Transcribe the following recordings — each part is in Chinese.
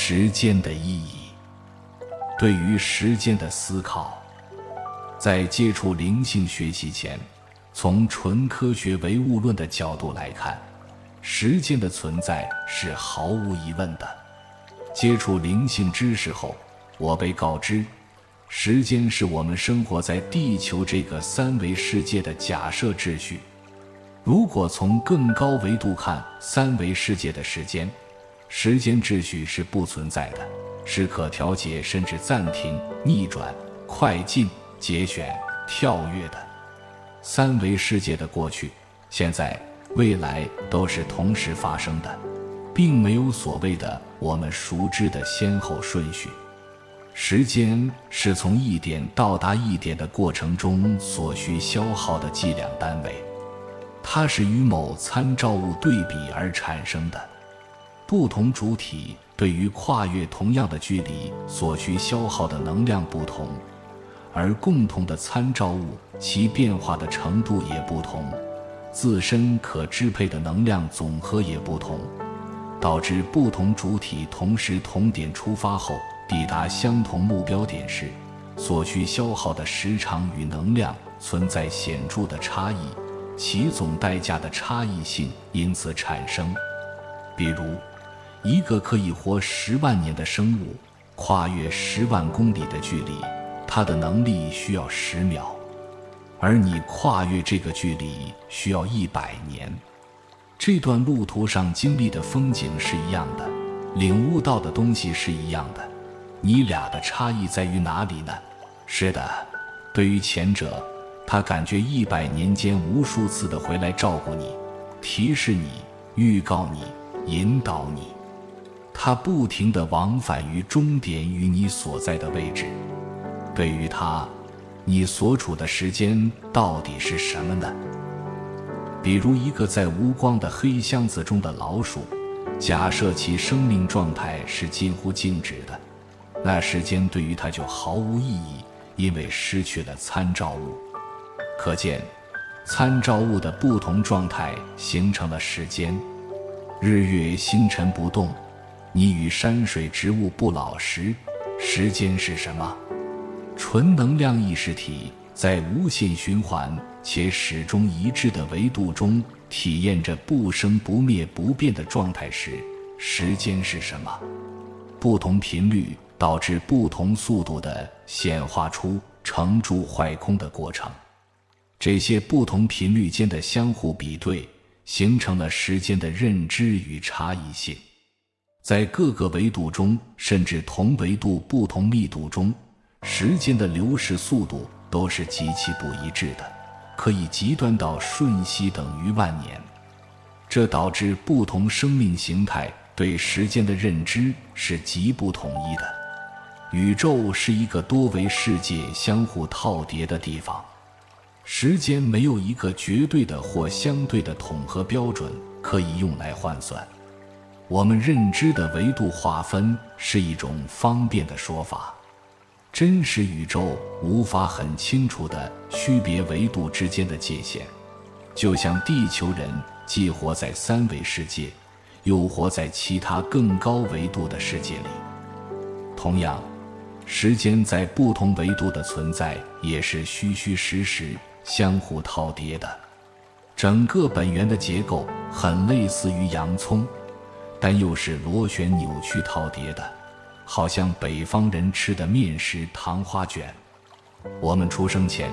时间的意义。对于时间的思考，在接触灵性学习前，从纯科学唯物论的角度来看，时间的存在是毫无疑问的。接触灵性知识后，我被告知，时间是我们生活在地球这个三维世界的假设秩序。如果从更高维度看三维世界的时间，时间秩序是不存在的，是可调节甚至暂停、逆转、快进、节选、跳跃的。三维世界的过去、现在、未来都是同时发生的，并没有所谓的我们熟知的先后顺序。时间是从一点到达一点的过程中所需消耗的计量单位，它是与某参照物对比而产生的。不同主体对于跨越同样的距离所需消耗的能量不同，而共同的参照物其变化的程度也不同，自身可支配的能量总和也不同，导致不同主体同时同点出发后抵达相同目标点时，所需消耗的时长与能量存在显著的差异，其总代价的差异性因此产生。比如，一个可以活10万年的生物，跨越10万公里的距离，它的能力需要10秒，而你跨越这个距离需要100年。这段路途上经历的风景是一样的，领悟到的东西是一样的，你俩的差异在于哪里呢？是的，对于前者，他感觉100年间无数次地回来照顾你，提示你，预告你，引导你，他不停地往返于终点与你所在的位置。对于他，你所处的时间到底是什么呢？比如一个在无光的黑箱子中的老鼠，假设其生命状态是近乎静止的，那时间对于它就毫无意义，因为失去了参照物。可见，参照物的不同状态形成了时间。日月星辰不动，你与山水植物不老时，时间是什么？纯能量意识体在无限循环且始终一致的维度中体验着不生不灭不变的状态时，时间是什么？不同频率导致不同速度地显化出成住坏空的过程。这些不同频率间的相互比对，形成了时间的认知与差异性。在各个维度中，甚至同维度不同密度中，时间的流逝速度都是极其不一致的，可以极端到瞬息等于万年。这导致不同生命形态对时间的认知是极不统一的。宇宙是一个多维世界相互套叠的地方，时间没有一个绝对的或相对的统合标准可以用来换算。我们认知的维度划分是一种方便的说法，真实宇宙无法很清楚地区别维度之间的界限，就像地球人既活在三维世界，又活在其他更高维度的世界里。同样，时间在不同维度的存在也是虚虚实实相互套叠的。整个本源的结构很类似于洋葱，但又是螺旋扭曲套叠的，好像北方人吃的面食糖花卷。我们出生前，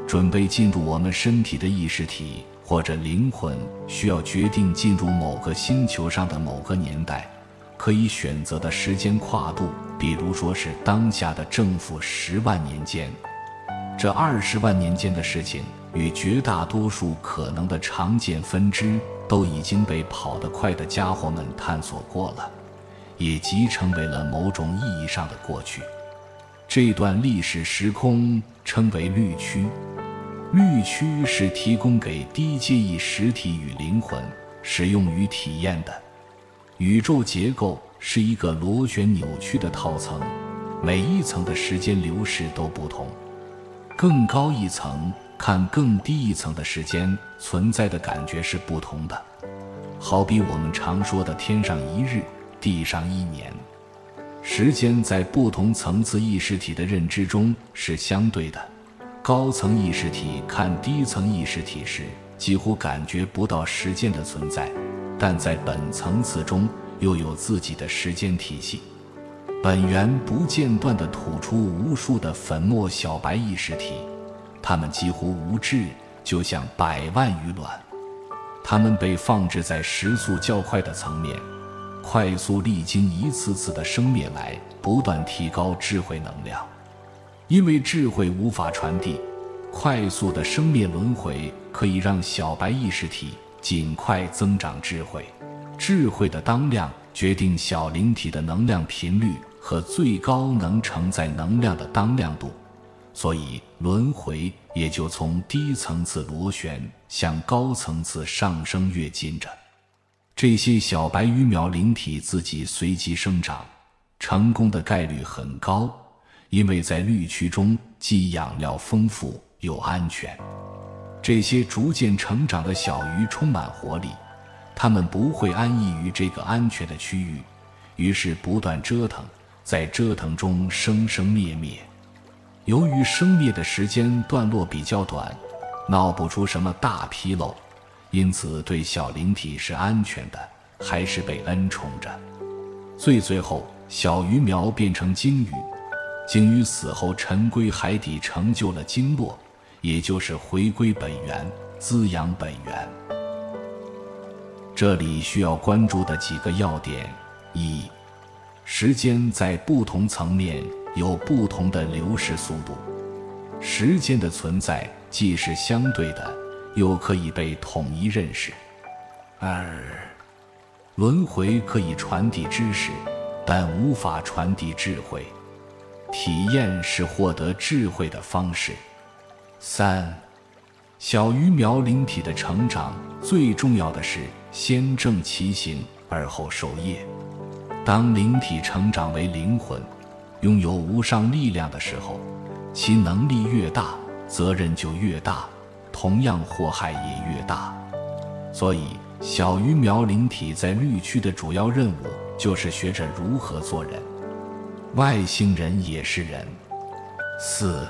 准备进入我们身体的意识体或者灵魂，需要决定进入某个星球上的某个年代，可以选择的时间跨度，比如说是当下的正负10万年间。这20万年间的事情，与绝大多数可能的常见分支都已经被跑得快的家伙们探索过了，也即成为了某种意义上的过去。这段历史时空称为绿区。绿区是提供给低阶意识体与灵魂使用与体验的。宇宙结构是一个螺旋扭曲的套层，每一层的时间流逝都不同。更高一层看更低一层的时间存在的感觉是不同的，好比我们常说的天上一日，地上一年。时间在不同层次意识体的认知中是相对的。高层意识体看低层意识体时，几乎感觉不到时间的存在，但在本层次中又有自己的时间体系。本源不间断地吐出无数的粉末小白意识体，它们几乎无质，就像100万余卵。它们被放置在时速较快的层面，快速历经一次次的生灭来不断提高智慧能量。因为智慧无法传递，快速的生灭轮回可以让小白意识体尽快增长智慧。智慧的当量决定小灵体的能量频率和最高能承载能量的当量度，所以轮回也就从低层次螺旋向高层次上升跃进着。这些小白鱼苗灵体自己随机生长，成功的概率很高，因为在绿区中既养料丰富又安全。这些逐渐成长的小鱼充满活力，它们不会安逸于这个安全的区域，于是不断折腾，在折腾中生生灭灭。由于生灭的时间段落比较短，闹不出什么大纰漏，因此对小灵体是安全的，还是被恩宠着。最后，小鱼苗变成鲸鱼，鲸鱼死后沉归海底，成就了鲸落，也就是回归本源，滋养本源。这里需要关注的几个要点：一、时间在不同层面有不同的流逝速度，时间的存在既是相对的，又可以被统一认识。二、轮回可以传递知识，但无法传递智慧。体验是获得智慧的方式。三、小鱼苗灵体的成长，最重要的是先正其形，而后授业。当灵体成长为灵魂，拥有无上力量的时候，其能力越大，责任就越大，同样祸害也越大。所以小鱼苗灵体在绿区的主要任务就是学着如何做人。外星人也是人。四、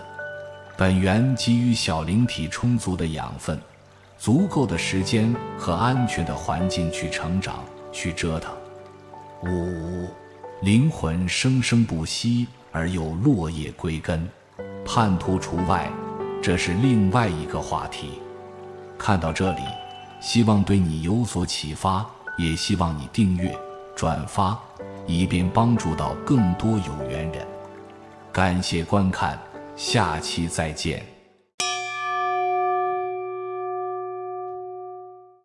本源给予小灵体充足的养分，足够的时间和安全的环境去成长，去折腾。五、灵魂生生不息，而又落叶归根，叛徒除外，这是另外一个话题。看到这里，希望对你有所启发，也希望你订阅、转发，以便帮助到更多有缘人。感谢观看，下期再见。